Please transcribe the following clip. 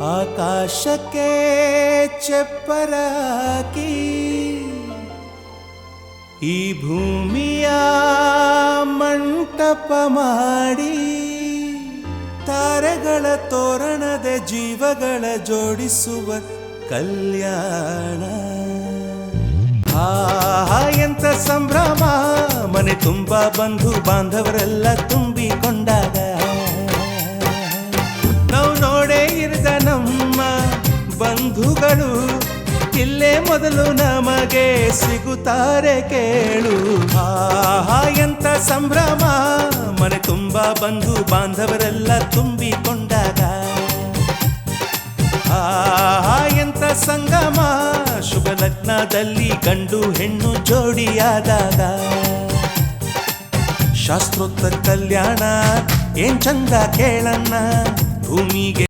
ಆಕಾಶಕ್ಕೆ ಚಪ್ಪರಾಕಿ ಈ ಭೂಮಿಯ ಮಂಟಪ ಮಾಡಿ ತಾರೆಗಳ ತೋರಣದ ಜೀವಗಳ ಜೋಡಿಸುವ ಕಲ್ಯಾಣ. ಎಂತ ಸಂಭ್ರಮ, ಮನೆ ತುಂಬ ಬಂಧು ಬಾಂಧವರೆಲ್ಲ ತುಂಬಿಕೊಂಡಾಗ ನಾವು ನೋಡೇ ಇರದ ನಮ್ಮ ಬಂಧುಗಳು ಇಲ್ಲೇ ಮೊದಲು ನಮಗೆ ಸಿಗುತ್ತಾರೆ ಕೇಳು. ಎಂತ ಸಂಭ್ರಮ, ಮನೆ ತುಂಬ ಬಂಧು ಬಾಂಧವರೆಲ್ಲ ತುಂಬಿಕೊಂಡಾಗ ಎಂತ ಸಂಗಮ, ಶುಭ ಲಗ್ನದಲ್ಲಿ ಗಂಡು ಹೆಣ್ಣು ಜೋಡಿಯಾದಾಗ ಶಾಸ್ತ್ರೋತ್ತರ ಕಲ್ಯಾಣ ಏನ್ ಚಂದ ಕೇಳಣ್ಣ ಭೂಮಿಗೆ